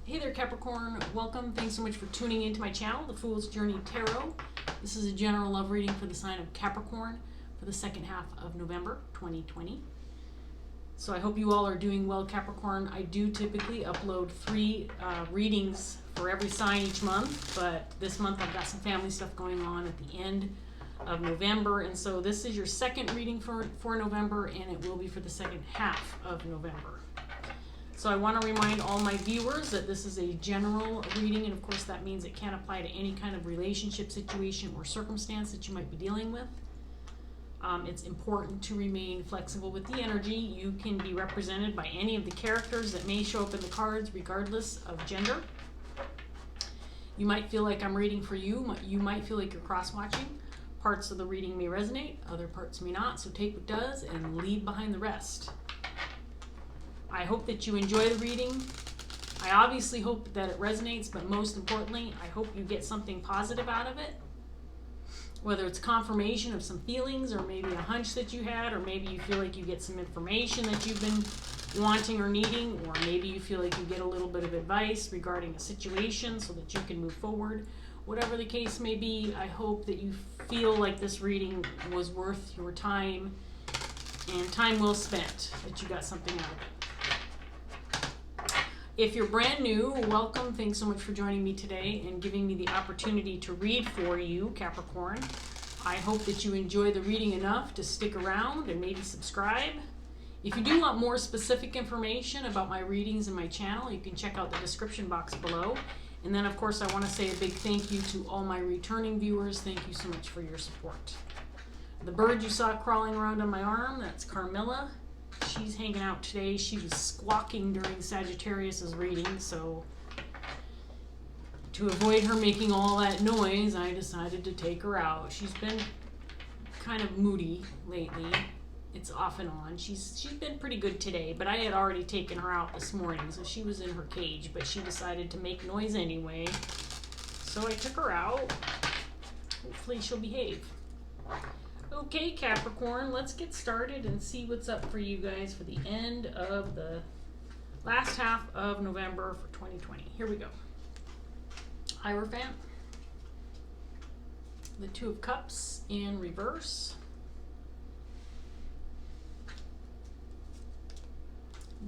Hey there, Capricorn. Welcome. Thanks so much for tuning into my channel, The Fool's Journey Tarot. This is a general love reading for the sign of Capricorn for the second half of November 2020. So I hope you all are doing well, Capricorn. I do typically upload 3 readings for every sign each month, but this month I've got some family stuff going on at the end of November, and so this is your second reading for November, and it will be for the second half of November. So I want to remind all my viewers that this is a general reading, and of course that means it can't apply to any kind of relationship situation or circumstance that you might be dealing with. It's important to remain flexible with the energy. You can be represented by any of the characters that may show up in the cards, regardless of gender. You might feel like I'm reading for you. You might feel like you're cross-watching. Parts of the reading may resonate, other parts may not, so take what does and leave behind the rest. I hope that you enjoy the reading. I obviously hope that it resonates, but most importantly, I hope you get something positive out of it. Whether it's confirmation of some feelings, or maybe a hunch that you had, or maybe you feel like you get some information that you've been wanting or needing, or maybe you feel like you get a little bit of advice regarding a situation so that you can move forward. Whatever the case may be, I hope that you feel like this reading was worth your time and time well spent, that you got something out of it. If you're brand new, welcome. Thanks so much for joining me today and giving me the opportunity to read for you, Capricorn. I hope that you enjoy the reading enough to stick around and maybe subscribe. If you do want more specific information about my readings and my channel, you can check out the description box below. And then, of course, I want to say a big thank you to all my returning viewers. Thank you so much for your support. The bird you saw crawling around on my arm, that's Carmilla. She's hanging out today. She was squawking during Sagittarius's reading, so to avoid her making all that noise, I decided to take her out. She's been kind of moody lately. It's off and on. She's been pretty good today, but I had already taken her out this morning, so she was in her cage, but she decided to make noise anyway. So I took her out. Hopefully she'll behave. Okay, Capricorn, let's get started and see what's up for you guys for the end of the last half of November for 2020. Here we go. Hierophant, the Two of Cups in reverse,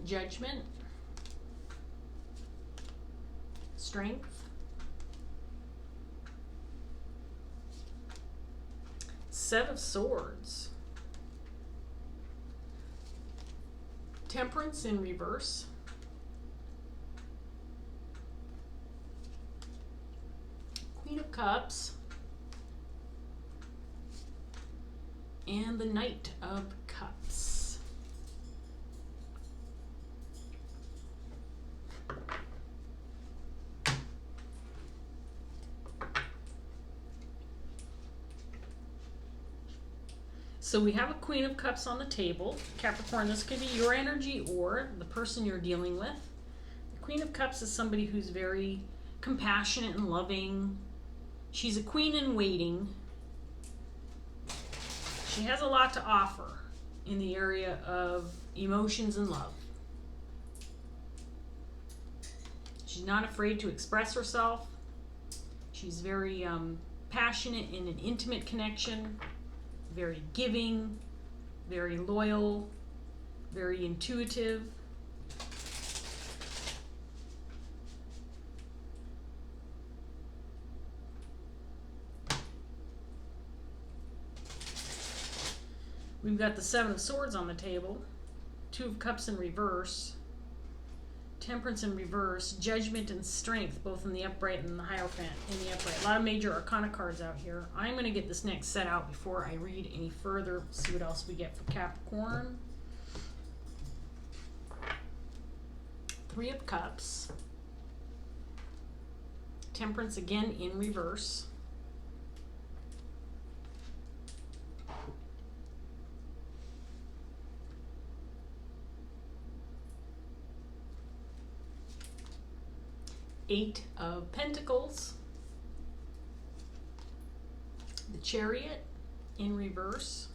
Judgment, Strength, Set of Swords, Temperance in reverse, Queen of Cups, and the Knight of Cups. So we have a Queen of Cups on the table. Capricorn, this could be your energy or the person you're dealing with. The Queen of Cups is somebody who's very compassionate and loving. She's a queen in waiting. She has a lot to offer in the area of emotions and love. She's not afraid to express herself. She's very passionate in an intimate connection. Very giving, very loyal, very intuitive. We've got the Seven of Swords on the table, Two of Cups in reverse, Temperance in reverse, Judgment and Strength, both in the upright and the Hierophant in the upright. A lot of major arcana cards out here. I'm going to get this next set out before I read any further. See what else we get for Capricorn. Three of Cups. Temperance again in reverse. Eight of Pentacles, the Chariot in reverse,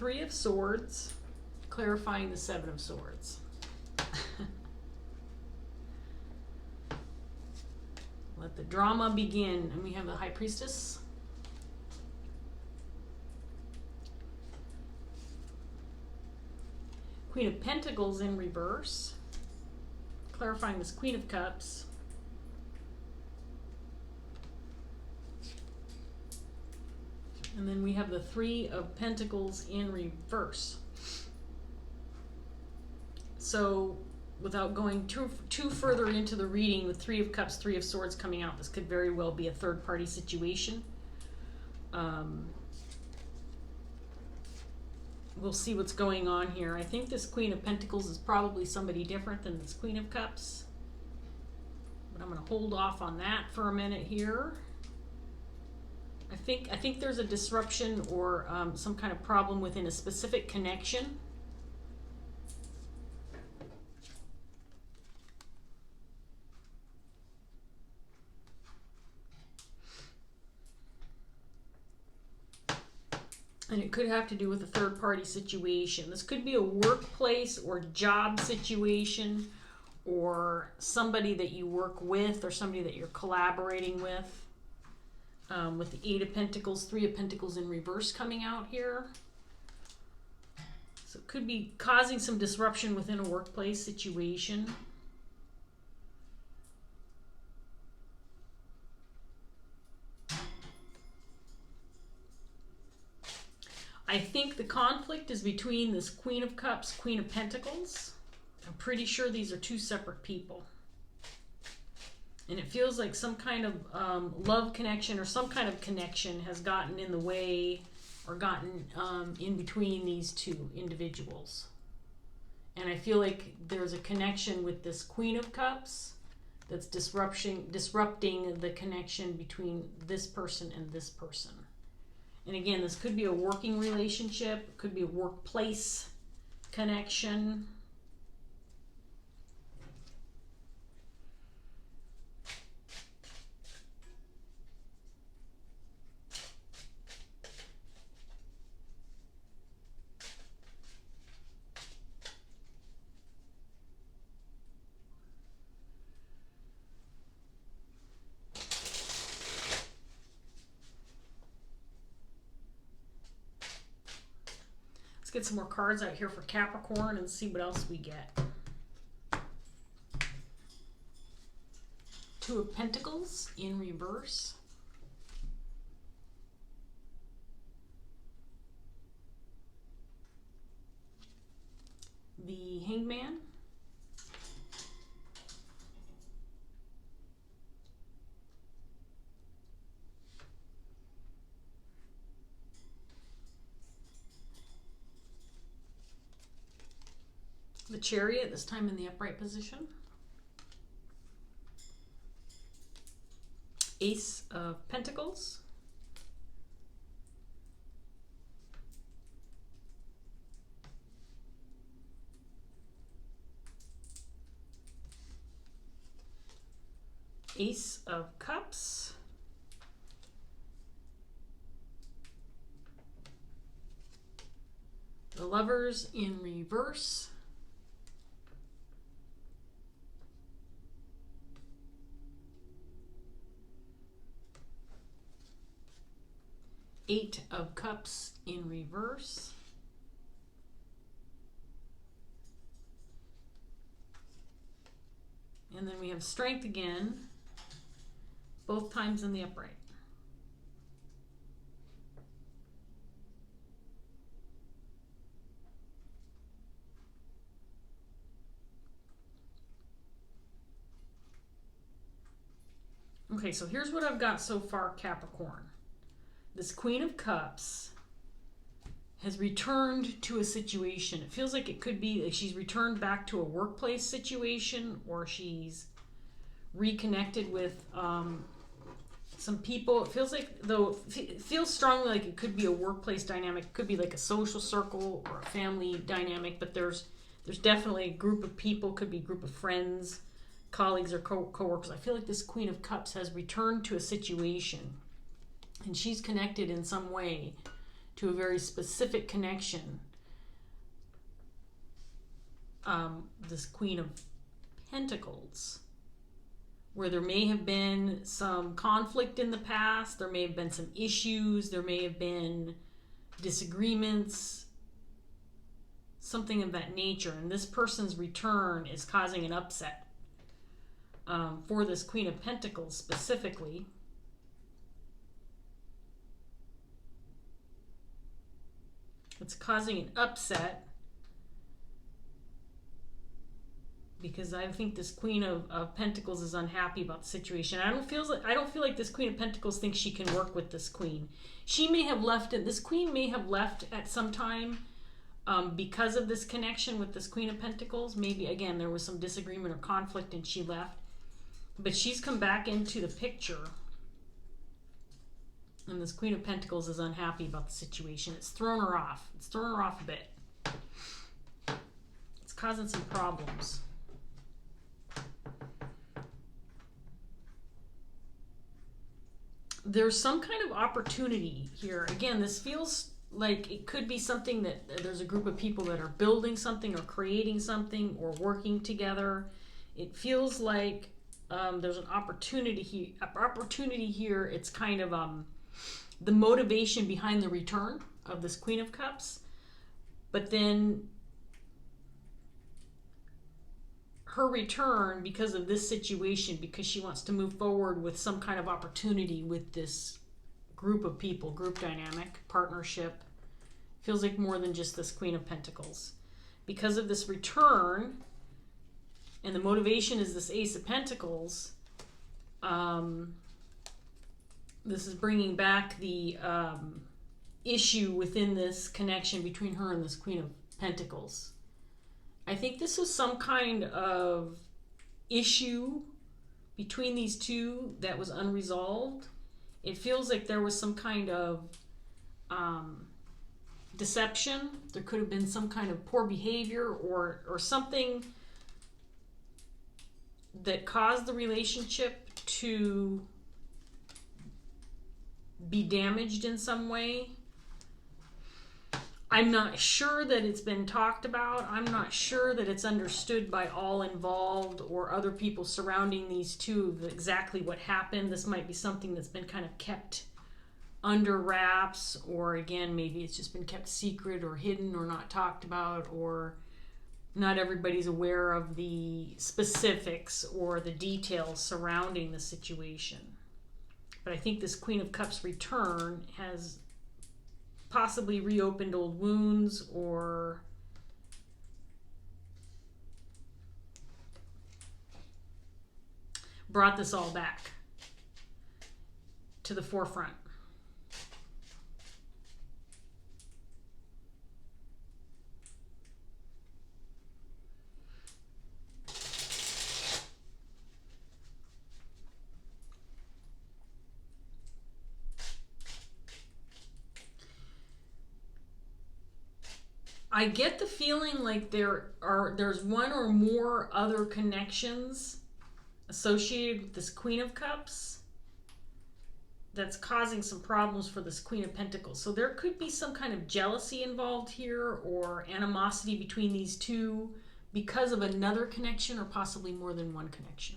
Three of Swords, clarifying the Seven of Swords. Let the drama begin. And we have the High Priestess. Queen of Pentacles in reverse, clarifying this Queen of Cups. And then we have the Three of Pentacles in reverse. So without going too further into the reading, with Three of Cups, Three of Swords coming out, this could very well be a third-party situation. We'll see what's going on here. I think this Queen of Pentacles is probably somebody different than this Queen of Cups. But I'm going to hold off on that for a minute here. I think there's a disruption or some kind of problem within a specific connection. And it could have to do with a third-party situation. This could be a workplace or job situation, or somebody that you work with, or somebody that you're collaborating with. With the Eight of Pentacles, Three of Pentacles in reverse coming out here. So it could be causing some disruption within a workplace situation. I think the conflict is between this Queen of Cups, Queen of Pentacles. I'm pretty sure these are two separate people. And it feels like some kind of love connection or some kind of connection has gotten in the way or gotten in between these two individuals. And I feel like there's a connection with this Queen of Cups that's disrupting the connection between this person and this person. And again, this could be a working relationship, it could be a workplace connection. Let's get some more cards out here for Capricorn and see what else we get. Two of Pentacles in reverse. The Hangman. The Chariot, this time in the upright position. Ace of Pentacles. Ace of Cups. The Lovers in reverse. Eight of Cups in reverse. And then we have Strength again, both times in the upright. Okay, so here's what I've got so far, Capricorn. This Queen of Cups has returned to a situation. It feels like it could be like she's returned back to a workplace situation, or she's reconnected with some people. It feels like, though, it feels strongly like it could be a workplace dynamic. It could be like a social circle or a family dynamic, but there's definitely a group of people, could be a group of friends, colleagues, or co-workers. I feel like this Queen of Cups has returned to a situation, and she's connected in some way to a very specific connection. This Queen of Pentacles, where there may have been some conflict in the past, there may have been some issues, there may have been disagreements, something of that nature, and this person's return is causing an upset for this Queen of Pentacles specifically. It's causing an upset because I think this Queen of Pentacles is unhappy about the situation. I don't feel like this Queen of Pentacles thinks she can work with this Queen. She may have left it. This Queen may have left at some time because of this connection with this Queen of Pentacles. Maybe again there was some disagreement or conflict and she left, but she's come back into the picture. And this Queen of Pentacles is unhappy about the situation. It's thrown her off. It's thrown her off a bit. It's causing some problems. There's some kind of opportunity here. Again, this feels like it could be something that there's a group of people that are building something or creating something or working together. It feels like there's an opportunity here. It's kind of the motivation behind the return of this Queen of Cups, but then her return because of this situation, because she wants to move forward with some kind of opportunity with this group of people, group dynamic, partnership. Feels like more than just this Queen of Pentacles. Because of this return, and the motivation is this Ace of Pentacles, this is bringing back the issue within this connection between her and this Queen of Pentacles. I think this was some kind of issue between these two that was unresolved. It feels like there was some kind of deception. There could have been some kind of poor behavior or something that caused the relationship to be damaged in some way. I'm not sure that it's been talked about. I'm not sure that it's understood by all involved or other people surrounding these two exactly what happened. This might be something that's been kind of kept under wraps, or again, maybe it's just been kept secret or hidden or not talked about, or not everybody's aware of the specifics or the details surrounding the situation. But I think this Queen of Cups return has possibly reopened old wounds or brought this all back to the forefront. I get the feeling like there's one or more other connections associated with this Queen of Cups that's causing some problems for this Queen of Pentacles. So there could be some kind of jealousy involved here or animosity between these two because of another connection or possibly more than one connection.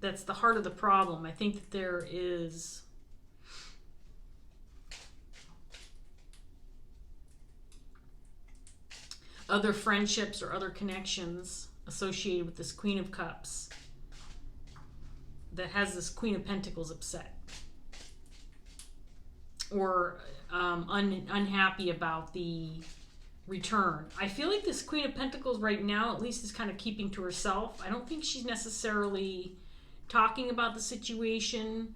That's the heart of the problem. I think that there is other friendships or other connections associated with this Queen of Cups that has this Queen of Pentacles upset or unhappy about the return. I feel like this Queen of Pentacles right now at least is kind of keeping to herself. I don't think she's necessarily talking about the situation,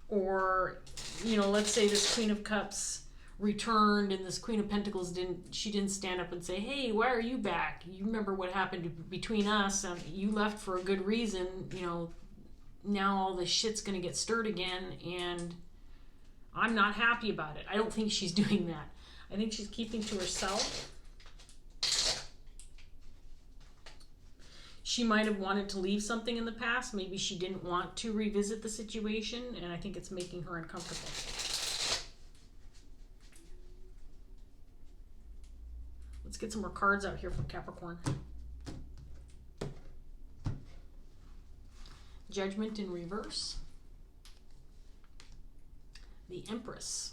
or, you know, let's say this Queen of Cups returned and this Queen of Pentacles didn't stand up and say, hey, why are you back? You remember what happened between us, and you left for a good reason, you know, now all this shit's gonna get stirred again and I'm not happy about it. I don't think she's doing that. I think she's keeping to herself. She might have wanted to leave something in the past. Maybe she didn't want to revisit the situation, and I think it's making her uncomfortable. Let's get some more cards out here for Capricorn. Judgment in reverse. The Empress.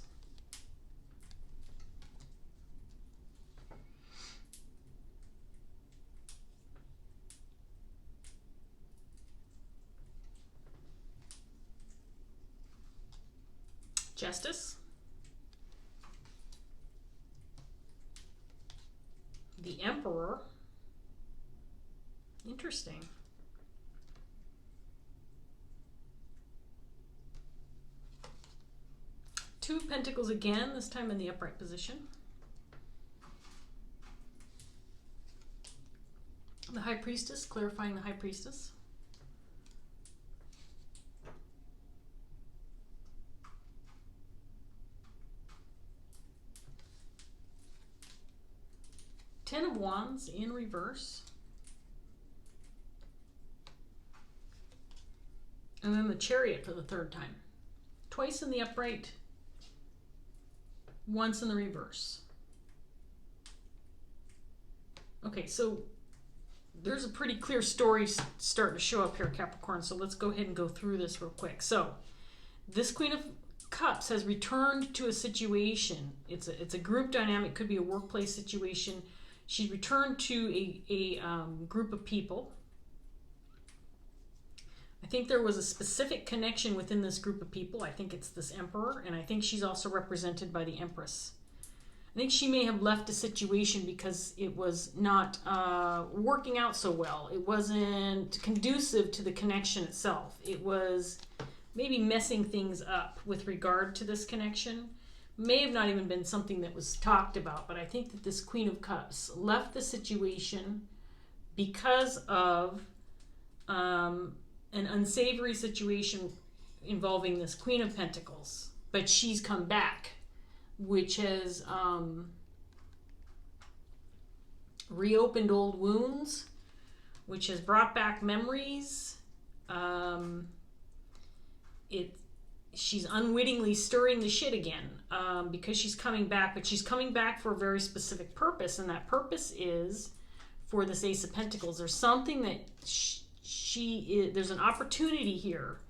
Justice. The Emperor. Interesting. Two of Pentacles again, this time in the upright position. The High Priestess, clarifying the High Priestess. Ten of Wands in reverse. And then the Chariot for the third time. Twice in the upright, once in the reverse. Okay, so there's a pretty clear story starting to show up here, Capricorn. So let's go ahead and go through this real quick. So this Queen of Cups has returned to a situation. It's a group dynamic, could be a workplace situation. She returned to a group of people. I think there was a specific connection within this group of people. I think it's this Emperor, and I think she's also represented by the Empress. I think she may have left a situation because it was not working out so well. It wasn't conducive to the connection itself. It was maybe messing things up with regard to this connection. May have not even been something that was talked about, but I think that this Queen of Cups left the situation because of an unsavory situation involving this Queen of Pentacles. But she's come back, which has reopened old wounds, which has brought back memories. She's unwittingly stirring the shit again because she's coming back, but she's coming back for a very specific purpose, and that purpose is for this Ace of Pentacles. There's something that there's an opportunity here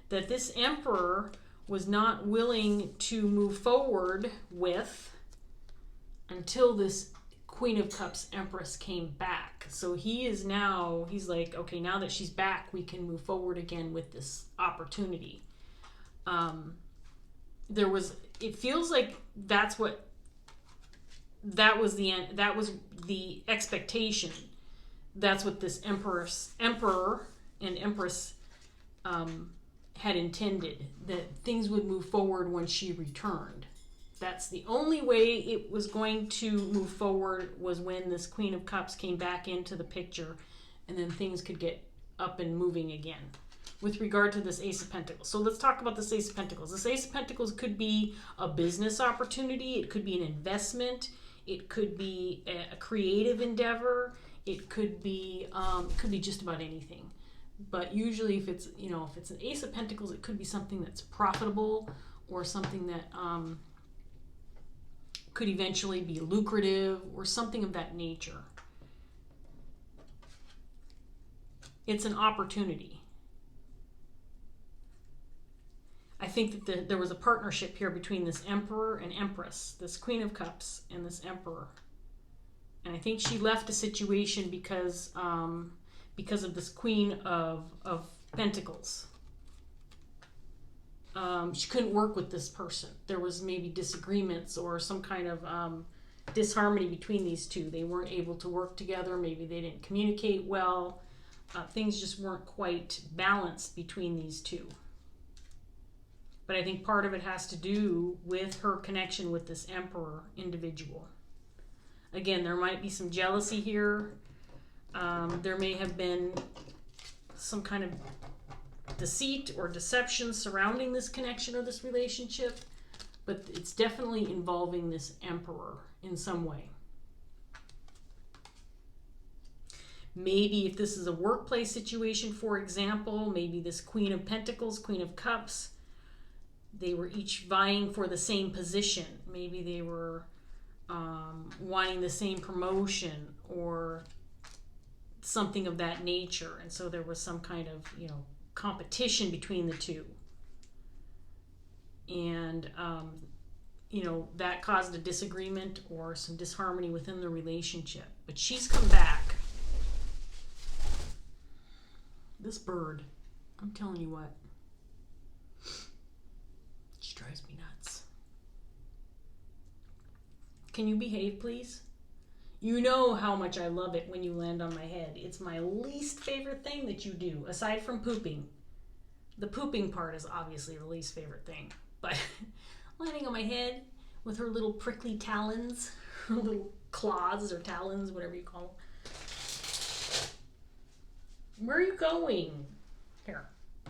that this Emperor was not willing to move forward with until this Queen of Cups Empress came back. So he's like, okay, now that she's back, we can move forward again with this opportunity. It feels like that was the expectation. That's what this Emperor and Empress had intended, that things would move forward when she returned. That's the only way it was going to move forward, was when this Queen of Cups came back into the picture, and then things could get up and moving again. With regard to this Ace of Pentacles. So let's talk about this Ace of Pentacles. This Ace of Pentacles could be a business opportunity. It could be an investment. It could be a creative endeavor. It could be just about anything. But usually if it's an Ace of Pentacles, it could be something that's profitable, or something that could eventually be lucrative, or something of that nature. It's an opportunity. I think that there was a partnership here between this Emperor and Empress, this Queen of Cups and this Emperor. And I think she left a situation because of this Queen of Pentacles. She couldn't work with this person. There was maybe disagreements or some kind of disharmony between these two. They weren't able to work together. Maybe they didn't communicate well. Things just weren't quite balanced between these two. But I think part of it has to do with her connection with this Emperor individual. Again, there might be some jealousy here. There may have been some kind of deceit or deception surrounding this connection or this relationship, but it's definitely involving this Emperor in some way. Maybe if this is a workplace situation, for example, maybe this Queen of Pentacles, Queen of Cups, they were each vying for the same position. Maybe they were wanting the same promotion or something of that nature. And so there was some kind of, competition between the two. And, that caused a disagreement or some disharmony within the relationship. But she's come back. This bird, I'm telling you what, she drives me nuts. Can you behave, please? You know how much I love it when you land on my head. It's my least favorite thing that you do, aside from pooping. The pooping part is obviously the least favorite thing. But landing on my head with her little prickly talons, her little claws or talons, whatever you call them. Where are you going? Here,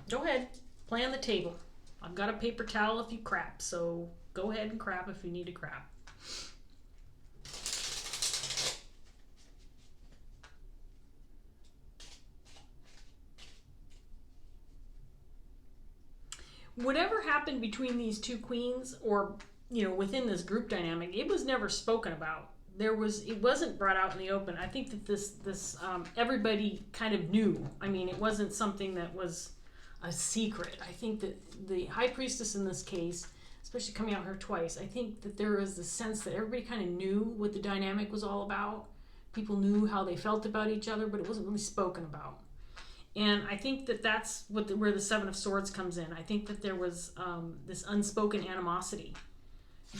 go ahead, play on the table. I've got a paper towel if you crap, so go ahead and crap if you need to crap. Whatever happened between these two queens, or within this group dynamic, it was never spoken about. It wasn't brought out in the open. I think that this everybody kind of knew. I mean, it wasn't something that was a secret. I think that the High Priestess in this case, especially coming out here twice, I think that there was the sense that everybody kind of knew what the dynamic was all about. People knew how they felt about each other, but it wasn't really spoken about. And I think that that's where the Seven of Swords comes in. I think that there was this unspoken animosity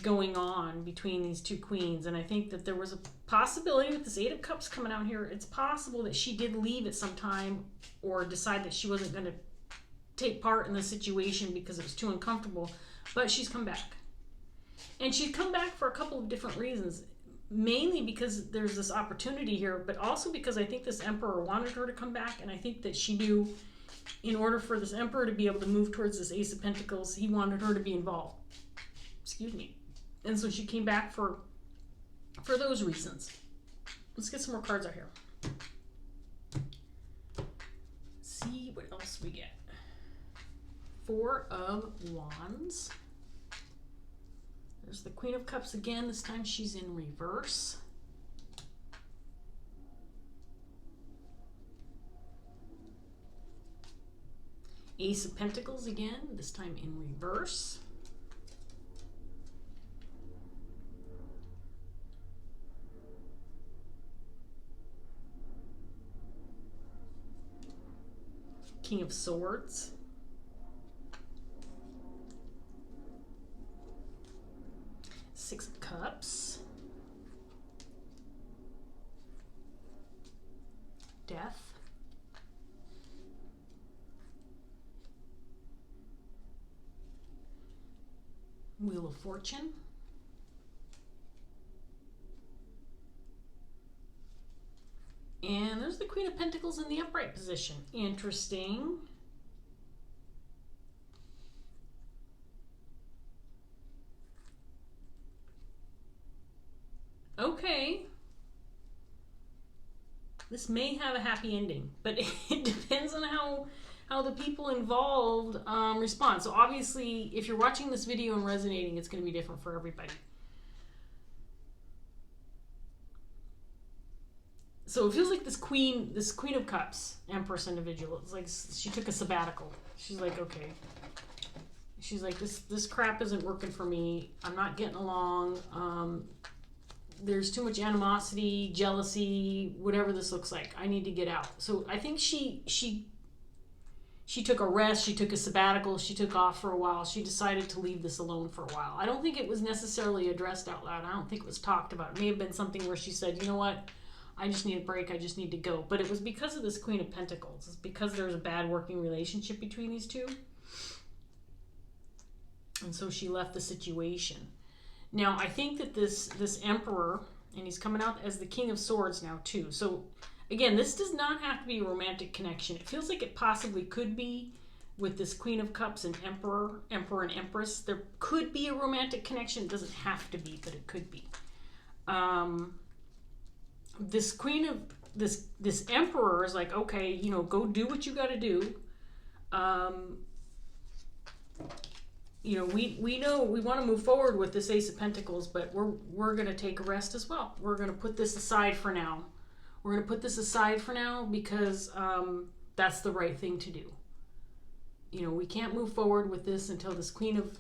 going on between these two queens. And I think that there was a possibility with this Eight of Cups coming out here, it's possible that she did leave at some time or decide that she wasn't going to take part in the situation because it was too uncomfortable. But she's come back. And she's come back for a couple of different reasons. Mainly because there's this opportunity here, but also because I think this Emperor wanted her to come back, and I think that she knew in order for this Emperor to be able to move towards this Ace of Pentacles, he wanted her to be involved. Excuse me. And so she came back for those reasons. Let's get some more cards out here. See what else we get. Four of Wands. There's the Queen of Cups again. This time she's in reverse. Ace of Pentacles again, this time in reverse. King of Swords. Six of Cups. Death. Wheel of Fortune. And there's the Queen of Pentacles in the upright position. Interesting. Okay, this may have a happy ending, but it depends on how the people involved respond. So obviously, if you're watching this video and resonating, it's going to be different for everybody. So it feels like this Queen of Cups, Empress individual, it's like she took a sabbatical. She's like, okay. She's like, this crap isn't working for me. I'm not getting along. There's too much animosity, jealousy, whatever this looks like. I need to get out. So I think she took a rest. She took a sabbatical. She took off for a while. She decided to leave this alone for a while. I don't think it was necessarily addressed out loud. I don't think it was talked about. It may have been something where she said, you know what? I just need a break. I just need to go. But it was because of this Queen of Pentacles. It's because there's a bad working relationship between these two. And so she left the situation. Now, I think that this Emperor, and he's coming out as the King of Swords now too. So, again, this does not have to be a romantic connection. It feels like it possibly could be with this Queen of Cups and Emperor and Empress. There could be a romantic connection. It doesn't have to be, but it could be. This this Emperor is like, okay, you know, go do what you got to do. You know, we know we want to move forward with this Ace of Pentacles, but we're going to take a rest as well. We're going to put this aside for now. We're going to put this aside for now because that's the right thing to do. You know, we can't move forward with this until this Queen of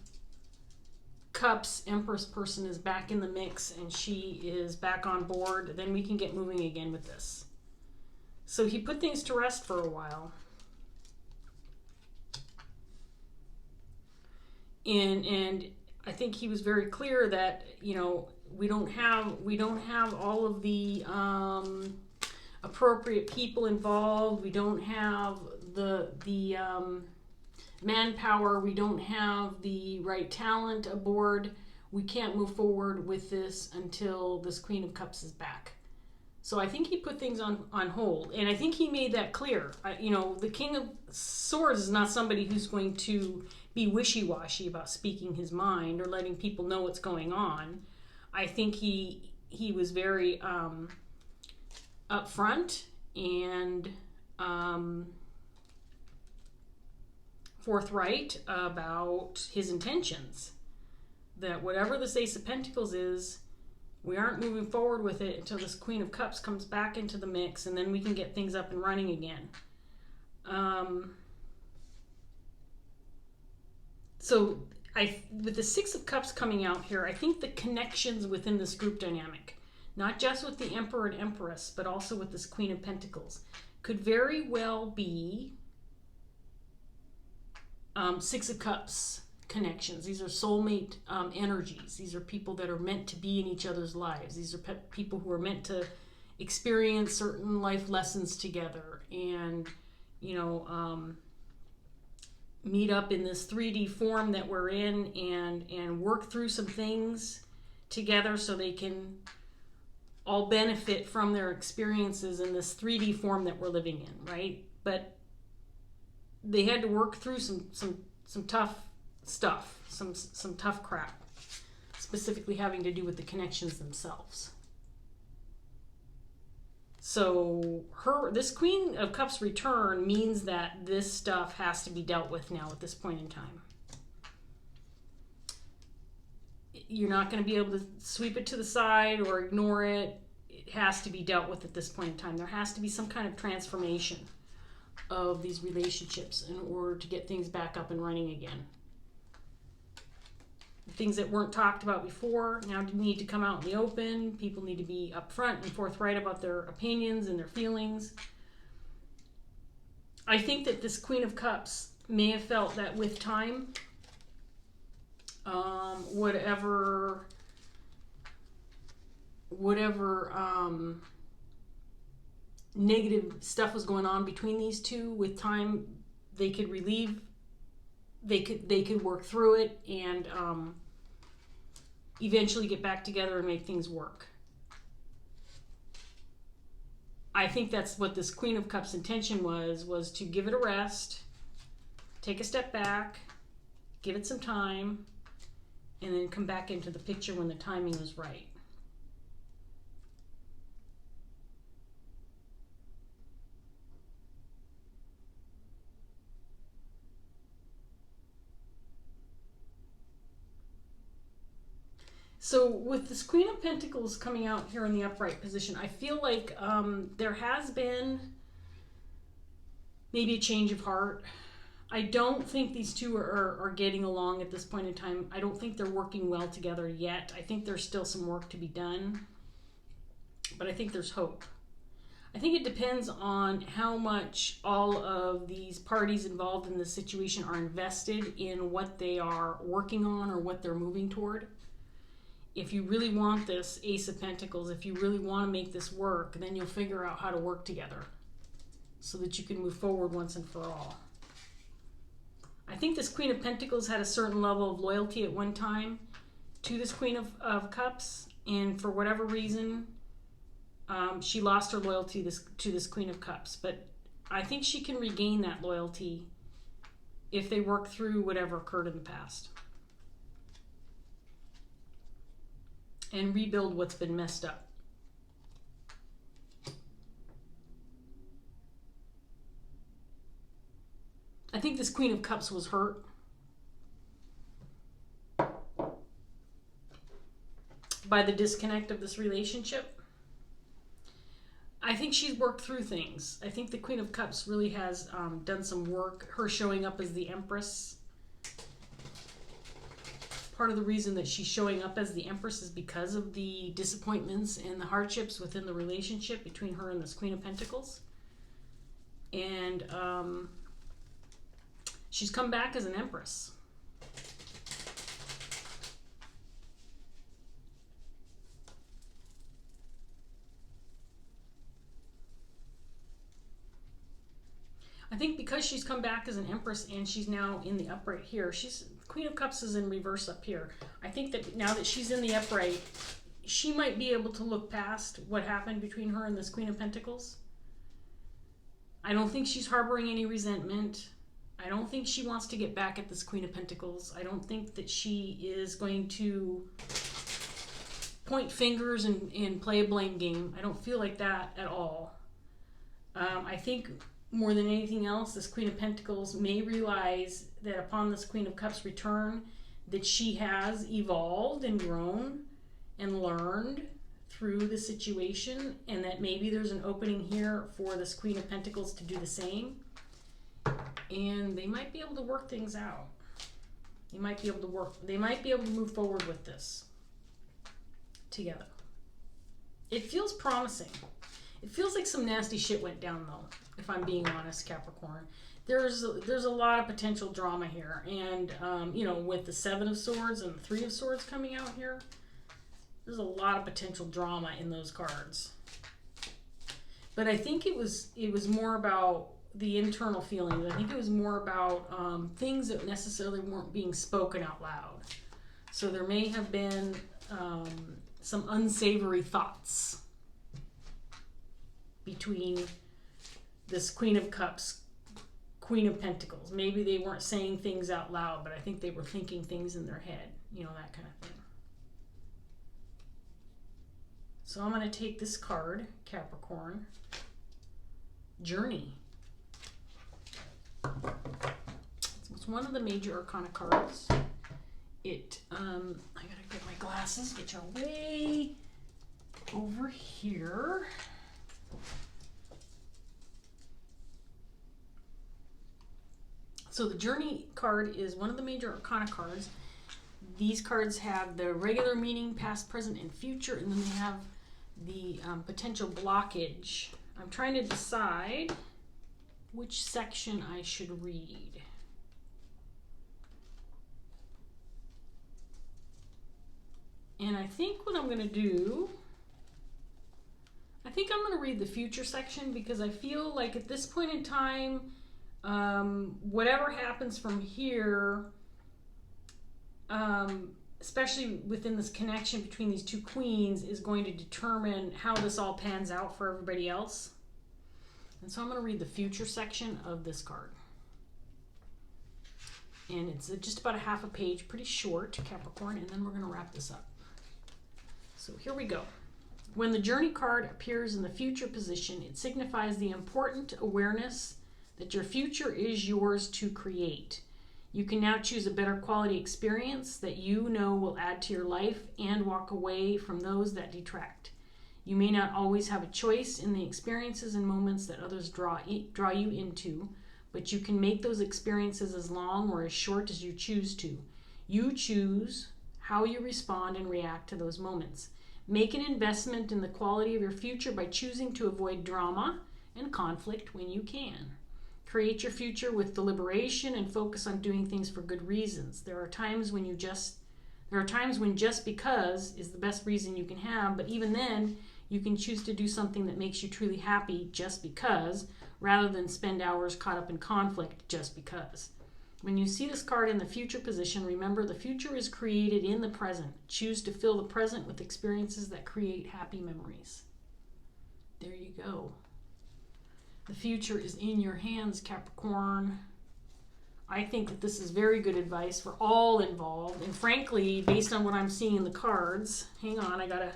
Cups Empress person is back in the mix and she is back on board. Then we can get moving again with this. So he put things to rest for a while. And I think he was very clear that, you know, we don't have all of the appropriate people involved. We don't have the manpower. We don't have the right talent aboard. We can't move forward with this until this Queen of Cups is back. So I think he put things on hold, and I think he made that clear. You know, the King of Swords is not somebody who's going to be wishy-washy about speaking his mind or letting people know what's going on. I think he was very upfront and forthright about his intentions. That whatever this Ace of Pentacles is, we aren't moving forward with it until this Queen of Cups comes back into the mix, and then we can get things up and running again. So with the Six of Cups coming out here, I think the connections within this group dynamic, not just with the Emperor and Empress, but also with this Queen of Pentacles, could very well be Six of Cups connections. These are soulmate energies. These are people that are meant to be in each other's lives. These are people who are meant to experience certain life lessons together and, you know, meet up in this 3D form that we're in and work through some things together so they can all benefit from their experiences in this 3D form that we're living in, right? But they had to work through some tough stuff, some tough crap, specifically having to do with the connections themselves. So this Queen of Cups return means that this stuff has to be dealt with now at this point in time. You're not going to be able to sweep it to the side or ignore it. It has to be dealt with at this point in time. There has to be some kind of transformation of these relationships in order to get things back up and running again. Things that weren't talked about before now need to come out in the open. People need to be upfront and forthright about their opinions and their feelings. I think that this Queen of Cups may have felt that with time, whatever negative stuff was going on between these two, with time they could relieve. They could work through it and eventually get back together and make things work. I think that's what this Queen of Cups intention was to give it a rest, take a step back, give it some time, and then come back into the picture when the timing was right. So with this Queen of Pentacles coming out here in the upright position, I feel like there has been maybe a change of heart. I don't think these two are getting along at this point in time. I don't think they're working well together yet. I think there's still some work to be done, but I think there's hope. I think it depends on how much all of these parties involved in this situation are invested in what they are working on or what they're moving toward. If you really want this Ace of Pentacles, if you really want to make this work, then you'll figure out how to work together so that you can move forward once and for all. I think this Queen of Pentacles had a certain level of loyalty at one time to this Queen of Cups, and for whatever reason, she lost her loyalty to this Queen of Cups. But I think she can regain that loyalty if they work through whatever occurred in the past and rebuild what's been messed up. Queen of Cups was hurt by the disconnect of this relationship. I think she's worked through things. I think the Queen of Cups really has done some work. Her showing up as the Empress. Part of the reason that she's showing up as the Empress is because of the disappointments and the hardships within the relationship between her and this Queen of Pentacles. And she's come back as an Empress. I think because she's come back as an Empress and she's now in the upright here, Queen of Cups is in reverse up here. I think that now that she's in the upright, she might be able to look past what happened between her and this Queen of Pentacles. I don't think she's harboring any resentment. I don't think she wants to get back at this Queen of Pentacles. I don't think that she is going to point fingers and play a blame game. I don't feel like that at all. I think more than anything else, this Queen of Pentacles may realize that upon this Queen of Cups return, that she has evolved and grown and learned through the situation, and that maybe there's an opening here for this Queen of Pentacles to do the same. And they might be able to work things out. They might be able to move forward with this together. It feels promising. It feels like some nasty shit went down, though, if I'm being honest, Capricorn. There's a lot of potential drama here. And, you know, with the Seven of Swords and the Three of Swords coming out here, there's a lot of potential drama in those cards. But I think it was more about the internal feelings. I think it was more about things that necessarily weren't being spoken out loud. So there may have been some unsavory thoughts between this Queen of Cups, Queen of Pentacles. Maybe they weren't saying things out loud, but I think they were thinking things in their head. You know, that kind of thing. So I'm going to take this card, Capricorn. Journey. It's one of the major arcana cards. I gotta get my glasses, get you way over here. So the Journey card is one of the major arcana cards. These cards have the regular meaning, past, present, and future, and then they have the potential blockage. I'm trying to decide which section I should read. And I think what I'm going to do, I think I'm going to read the future section, because I feel like at this point in time, whatever happens from here, especially within this connection between these two queens, is going to determine how this all pans out for everybody else. And so I'm going to read the future section of this card. And it's just about a half a page, pretty short, Capricorn, and then we're going to wrap this up. So here we go. When the Journey card appears in the future position, it signifies the important awareness that your future is yours to create. You can now choose a better quality experience that you know will add to your life and walk away from those that detract. You may not always have a choice in the experiences and moments that others draw you into, but you can make those experiences as long or as short as you choose to. You choose how you respond and react to those moments. Make an investment in the quality of your future by choosing to avoid drama and conflict when you can. Create your future with deliberation and focus on doing things for good reasons. There are times when just because is the best reason you can have, but even then, you can choose to do something that makes you truly happy just because, rather than spend hours caught up in conflict just because. When you see this card in the future position, remember the future is created in the present. Choose to fill the present with experiences that create happy memories. There you go. The future is in your hands, Capricorn. I think that this is very good advice for all involved. And frankly, based on what I'm seeing in the cards, hang on, I gotta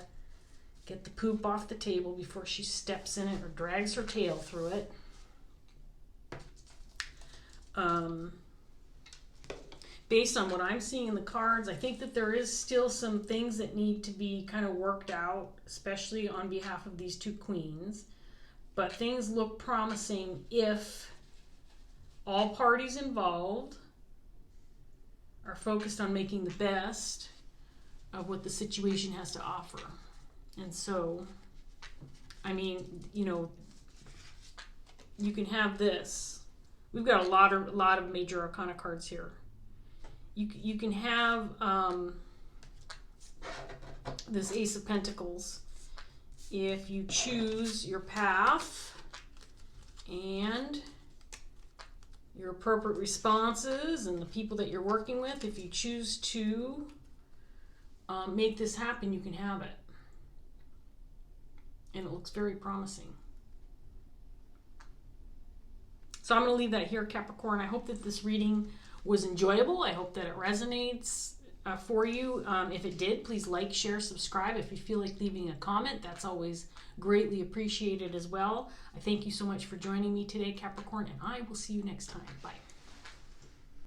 get the poop off the table before she steps in it or drags her tail through it. based on what I'm seeing in the cards, I think that there is still some things that need to be kind of worked out, especially on behalf of these two queens. But things look promising if all parties involved are focused on making the best of what the situation has to offer. And so, I mean, you know, you can have this. We've got a lot of major arcana cards here. You can have this Ace of Pentacles if you choose your path and your appropriate responses and the people that you're working with. If you choose to make this happen, you can have it. And it looks very promising. So I'm going to leave that here, Capricorn. I hope that this reading was enjoyable. I hope that it resonates for you. If it did, please like, share, subscribe. If you feel like leaving a comment, that's always greatly appreciated as well. I thank you so much for joining me today, Capricorn, and I will see you next time. Bye.